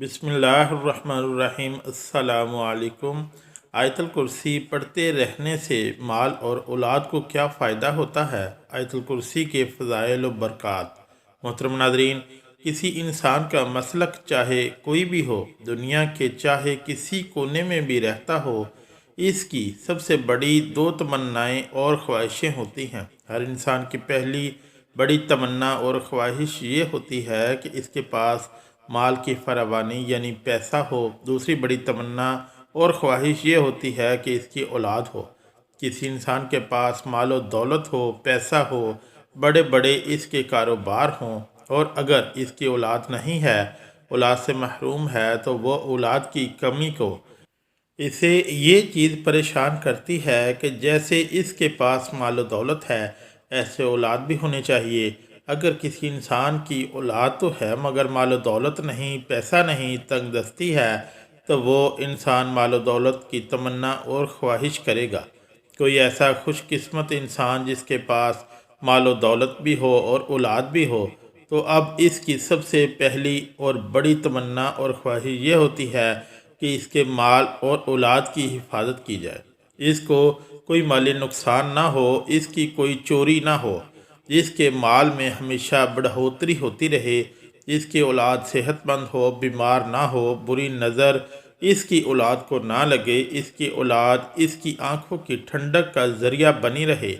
बिस्मिल्लाहिर्रहमानिर्रहीम। अस्सलामु अलैकुम। आयतल कुर्सी पढ़ते रहने से माल और औलाद को क्या फ़ायदा होता है? आयतल कुर्सी के फ़ज़ाइल व बरक़ात। मोहतरम नाज़रीन, किसी इंसान का मसलक चाहे कोई भी हो, दुनिया के चाहे किसी कोने में भी रहता हो, इसकी सबसे बड़ी दो तमन्नाएँ और ख्वाहिशें होती हैं। हर इंसान की पहली बड़ी तमन्ना और ख्वाहिश ये होती है कि इसके पास माल की फरावानी यानी पैसा हो। दूसरी बड़ी तमन्ना और ख्वाहिश ये होती है कि इसकी औलाद हो। किसी इंसान के पास माल और दौलत हो, पैसा हो, बड़े बड़े इसके कारोबार हों, और अगर इसकी औलाद नहीं है, औलाद से महरूम है, तो वो औलाद की कमी को इसे ये चीज़ परेशान करती है कि जैसे इसके पास माल और दौलत है, ऐसे औलाद भी होने चाहिए। अगर किसी इंसान की औलाद तो है मगर माल और दौलत नहीं, पैसा नहीं, तंगदस्ती है, तो वो इंसान माल और दौलत की तमन्ना और ख्वाहिश करेगा। कोई ऐसा खुशकिस्मत इंसान जिसके पास माल और दौलत भी हो और औलाद भी हो, तो अब इसकी सबसे पहली और बड़ी तमन्ना और ख्वाहिश ये होती है कि इसके माल और औलाद की हिफाजत की जाए। इसको कोई माली नुकसान ना हो, इसकी कोई चोरी ना हो, इसके माल में हमेशा बढ़ोतरी होती रहे, इसकी औलाद सेहतमंद हो, बीमार ना हो, बुरी नज़र इसकी औलाद को ना लगे, इसकी औलाद इसकी आंखों की ठंडक का ज़रिया बनी रहे।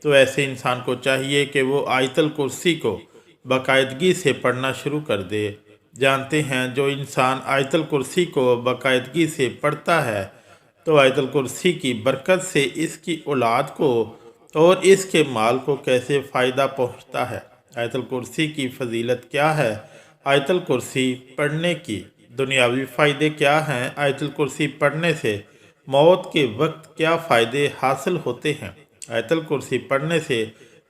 तो ऐसे इंसान को चाहिए कि वो आयतल कुर्सी को बाकायदगी से पढ़ना शुरू कर दे। जानते हैं, जो इंसान आयतल कुर्सी को बाकायदगी से पढ़ता है, तो आयतल कुर्सी की बरकत से इसकी औलाद को और इसके माल को कैसे फ़ायदा पहुंचता है। आयतल कुर्सी की फजीलत क्या है? आयतल कुर्सी पढ़ने की दुनियावी फ़ायदे क्या हैं? आयतल कुर्सी पढ़ने से मौत के वक्त क्या फ़ायदे हासिल होते हैं? आयतल कुर्सी पढ़ने से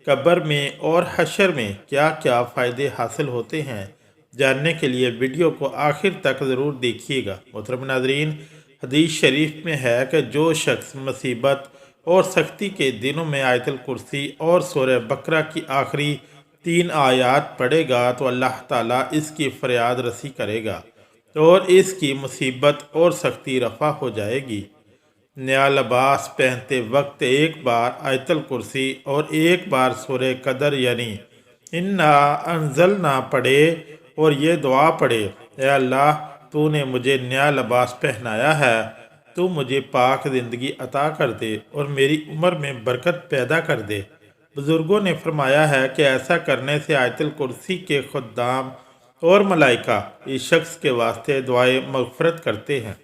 कब्र में और हशर में क्या क्या फ़ायदे हासिल होते हैं? जानने के लिए वीडियो को आखिर तक ज़रूर देखिएगा। मोहतरम नाज़रीन, हदीस शरीफ में है कि जो शख्स मुसीबत और सख्ती के दिनों में आयतल कुर्सी और सूरह बकरा की आखिरी 3 आयात पढ़ेगा, तो अल्लाह ताला इसकी फरियाद रसी करेगा और इसकी मुसीबत और सख्ती रफ़ा हो जाएगी। नया लिबास पहनते वक्त एक बार आयतल कुर्सी और एक बार सूरह कदर यानी इन्ना अंज़लना पढ़े और ये दुआ पढ़े, ऐ अल्लाह, तूने मुझे नया लिबास पहनाया है, तू मुझे पाक ज़िंदगी अता कर दे और मेरी उम्र में बरकत पैदा कर दे। बुज़ुर्गों ने फरमाया है कि ऐसा करने से आयतल कुर्सी के खुद्दाम और मलाइका इस शख्स के वास्ते दुआए मग़फ़िरत करते हैं,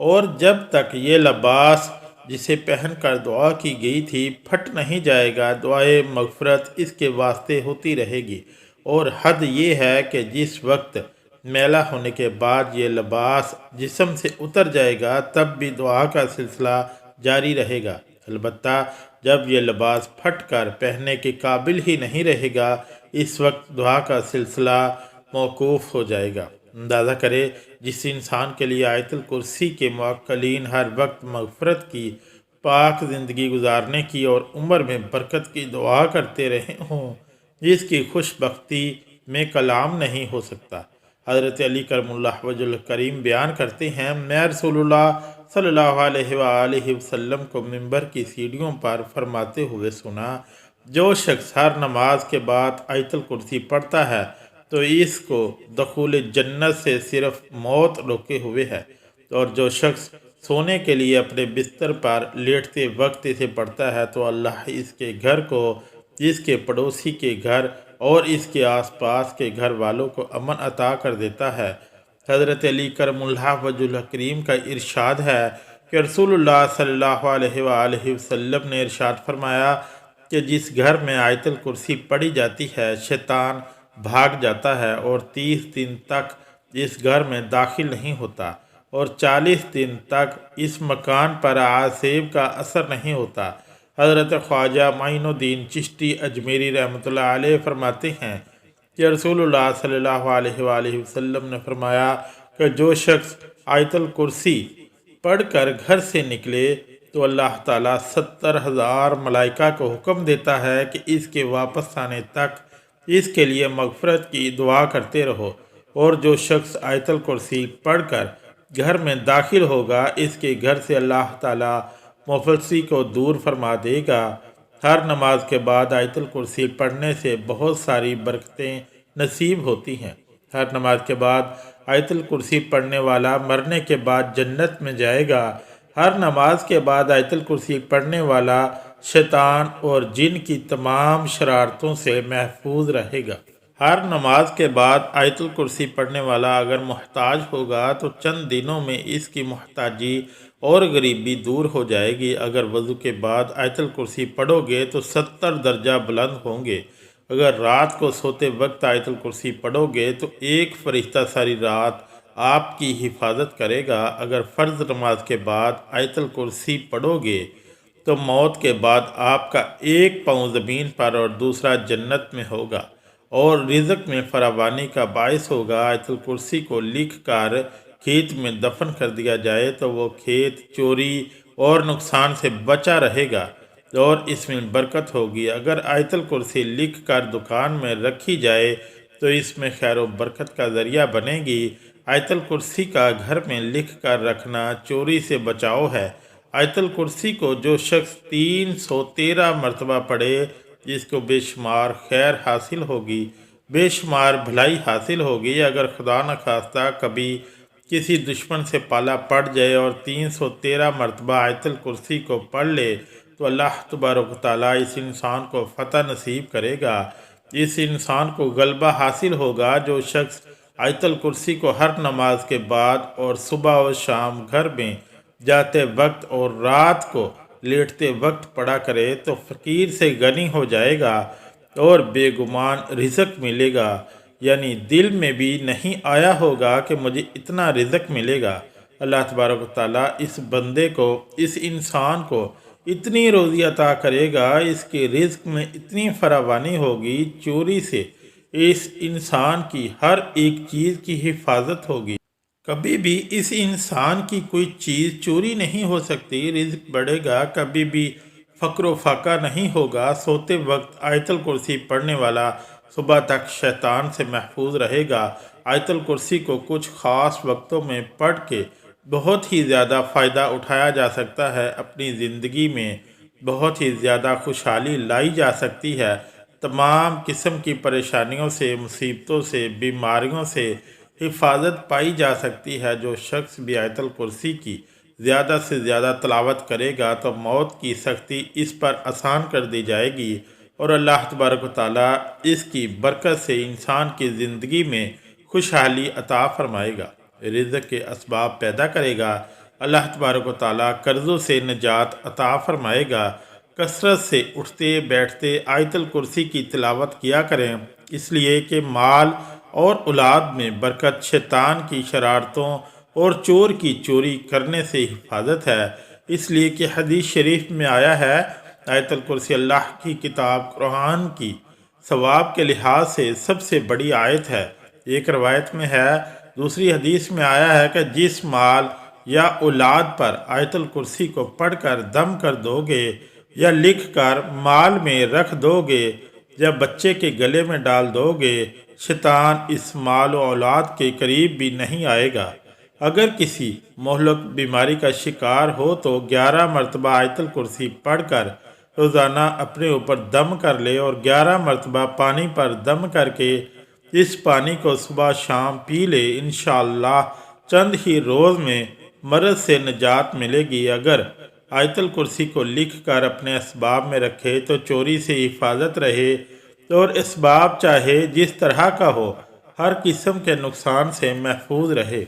और जब तक ये लिबास जिसे पहन कर दुआ की गई थी फट नहीं जाएगा, दुआए मग़फ़िरत इसके वास्ते होती रहेगी। और हद ये है कि जिस वक्त मैला होने के बाद ये लिबास जिस्म से उतर जाएगा, तब भी दुआ का सिलसिला जारी रहेगा। अलबत्ता जब ये लिबास फट कर पहनने के काबिल ही नहीं रहेगा, इस वक्त दुआ का सिलसिला मौकूफ़ हो जाएगा। अंदाज़ा करें, जिस इंसान के लिए आयतल कुर्सी के मुअक्किलीन हर वक्त मग़फ़िरत की, पाक ज़िंदगी गुजारने की और उम्र में बरकत की दुआ करते रहे हों, इसकी खुशबख्ती में कलाम नहीं हो सकता। हज़रत अली करमुल्लाह वजहुल करीम बयान करते हैं, मैं रसूलुल्लाह सल्लल्लाहु अलैहि वसल्लम को मिंबर की सीढ़ियों पर फरमाते हुए सुना, जो शख्स हर नमाज के बाद आयतल कुर्सी पढ़ता है, तो इसको दखूल जन्नत से सिर्फ मौत रोके हुए है। और जो शख्स सोने के लिए अपने बिस्तर पर लेटते वक्त इसे पढ़ता है, तो अल्लाह इसके घर को, इसके पड़ोसी के घर और इसके आसपास के घर वालों को अमन अता कर देता है। हज़रत अली करमुल्लाह वजहुल करीम का इरशाद है कि रसूलुल्लाह सल्लल्लाहु अलैहि वसल्लम ने इरशाद फरमाया कि जिस घर में आयतल कुर्सी पढ़ी जाती है, शैतान भाग जाता है और 30 दिन तक इस घर में दाखिल नहीं होता और 40 दिन तक इस मकान पर आसेब का असर नहीं होता। हज़रत ख्वाजा माइनुद्दीन चिश्ती अजमेरी रहमतुल्लाह अलैह फरमाते हैं कि रसूलुल्लाह सल्लल्लाहु अलैहि वसल्लम ने फरमाया कि जो शख्स आयतल कुर्सी पढ़कर घर से निकले, तो अल्लाह ताला 70,000 मलाइका को हुक्म देता है कि इसके वापस आने तक इसके लिए मग़फ़िरत की दुआ करते रहो। اور جو شخص آیت الکرسی پڑھ کر گھر میں داخل ہوگا اس کے گھر سے اللہ تعالیٰ مفلسی کو دور فرما دے گا۔ ہر نماز کے بعد آیت الکرسی پڑھنے سے بہت ساری برکتیں نصیب ہوتی ہیں۔ ہر نماز کے بعد آیت الکرسی پڑھنے والا مرنے کے بعد جنت میں جائے گا۔ ہر نماز کے بعد آیت الکرسی پڑھنے والا شیطان اور جن کی تمام شرارتوں سے محفوظ رہے گا۔ ہر نماز کے بعد آیت الکرسی پڑھنے والا اگر محتاج ہوگا تو چند دنوں میں اس کی محتاجی اور غریبی دور ہو جائے گی۔ اگر وضو کے بعد آیت الکرسی پڑھو گے تو 70 درجہ بلند ہوں گے۔ اگر رات کو سوتے وقت آیت الکرسی پڑھو گے تو ایک فرشتہ ساری رات آپ کی حفاظت کرے گا۔ اگر فرض نماز کے بعد آیت الکرسی پڑھو گے تو موت کے بعد آپ کا ایک پاؤں زمین پر اور دوسرا جنت میں ہوگا اور رزق میں فراوانی کا باعث ہوگا۔ آیت الکرسی کو لکھ کر کھیت میں دفن کر دیا جائے تو وہ کھیت چوری اور نقصان سے بچا رہے گا اور اس میں برکت ہوگی۔ اگر آیت الکرسی لکھ کر دکان میں رکھی جائے تو اس میں خیر و برکت کا ذریعہ بنے گی۔ آیت الکرسی کا گھر میں لکھ کر رکھنا چوری سے بچاؤ ہے۔ آیت الکرسی کو جو شخص 313 مرتبہ پڑھے جس کو بے شمار خیر حاصل ہوگی، بے شمار بھلائی حاصل ہوگی۔ اگر خدا نخواستہ کبھی کسی دشمن سے پالا پڑ جائے اور 313 مرتبہ آیت الکرسی کو پڑھ لے تو اللہ تبارک و تعالیٰ اس انسان کو فتح نصیب کرے گا، اس انسان کو غلبہ حاصل ہوگا۔ جو شخص آیت الکرسی کو ہر نماز کے بعد اور صبح و شام گھر میں جاتے وقت اور رات کو لیٹتے وقت پڑھا کرے تو فقیر سے غنی ہو جائے گا اور بے گمان رزق ملے گا، یعنی دل میں بھی نہیں آیا ہوگا کہ مجھے اتنا رزق ملے گا۔ اللہ تبارک و تعالیٰ اس بندے کو، اس انسان کو اتنی روزی عطا کرے گا، اس کے رزق میں اتنی فراوانی ہوگی، چوری سے اس انسان کی ہر ایک چیز کی حفاظت ہوگی۔ کبھی بھی اس انسان کی کوئی چیز چوری نہیں ہو سکتی، رزق بڑھے گا، کبھی بھی فقر و فاقہ نہیں ہوگا۔ سوتے وقت آیت الکرسی پڑھنے والا صبح تک شیطان سے محفوظ رہے گا۔ آیت الکرسی کو کچھ خاص وقتوں میں پڑھ کے بہت ہی زیادہ فائدہ اٹھایا جا سکتا ہے، اپنی زندگی میں بہت ہی زیادہ خوشحالی لائی جا سکتی ہے، تمام قسم کی پریشانیوں سے، مصیبتوں سے، بیماریوں سے حفاظت پائی جا سکتی ہے۔ جو شخص بھی آیت الکرسی کی زیادہ سے زیادہ تلاوت کرے گا تو موت کی سختی اس پر آسان کر دی جائے گی اور اللہ تبارک و تعالیٰ اس کی برکت سے انسان کی زندگی میں خوشحالی عطا فرمائے گا، رزق کے اسباب پیدا کرے گا۔ اللہ تبارک و تعالیٰ قرضوں سے نجات عطا فرمائے گا۔ کثرت سے اٹھتے بیٹھتے آیت الکرسی کی تلاوت کیا کریں، اس لیے کہ مال اور اولاد میں برکت، شیطان کی شرارتوں اور چور کی چوری کرنے سے حفاظت ہے۔ اس لیے کہ حدیث شریف میں آیا ہے آیت الکرسی اللہ کی کتاب قرآن کی ثواب کے لحاظ سے سب سے بڑی آیت ہے۔ ایک روایت میں ہے، دوسری حدیث میں آیا ہے کہ جس مال یا اولاد پر آیت الکرسی کو پڑھ کر دم کر دو گے یا لکھ کر مال میں رکھ دو گے یا بچے کے گلے میں ڈال دو گے، شیطان اس مال و اولاد کے قریب بھی نہیں آئے گا۔ اگر کسی مہلک بیماری کا شکار ہو تو 11 مرتبہ آیت الکرسی پڑھ کر روزانہ اپنے اوپر دم کر لے اور 11 مرتبہ پانی پر دم کر کے اس پانی کو صبح شام پی لے، انشاءاللہ چند ہی روز میں مرض سے نجات ملے گی۔ اگر آیت الکرسی کو لکھ کر اپنے اسباب میں رکھے تو چوری سے حفاظت رہے اور اسباب چاہے جس طرح کا ہو ہر قسم کے نقصان سے محفوظ رہے۔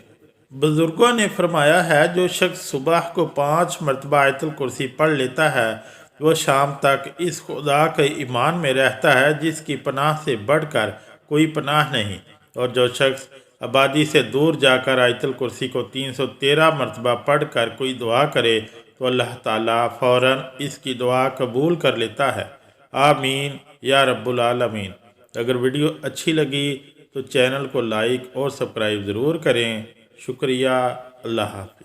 بزرگوں نے فرمایا ہے جو شخص صبح کو 5 مرتبہ آیت الکرسی پڑھ لیتا ہے وہ شام تک اس خدا کے ایمان میں رہتا ہے جس کی پناہ سے بڑھ کر کوئی پناہ نہیں، اور جو شخص آبادی سے دور جا کر آیت الکرسی کو 313 مرتبہ پڑھ کر کوئی دعا کرے تو اللہ تعالیٰ فوراً اس کی دعا قبول کر لیتا ہے۔ آمین یا رب العالمین۔ اگر ویڈیو اچھی لگی تو چینل کو لائک اور سبسکرائب ضرور کریں۔ شکریہ۔ اللہ حافظ۔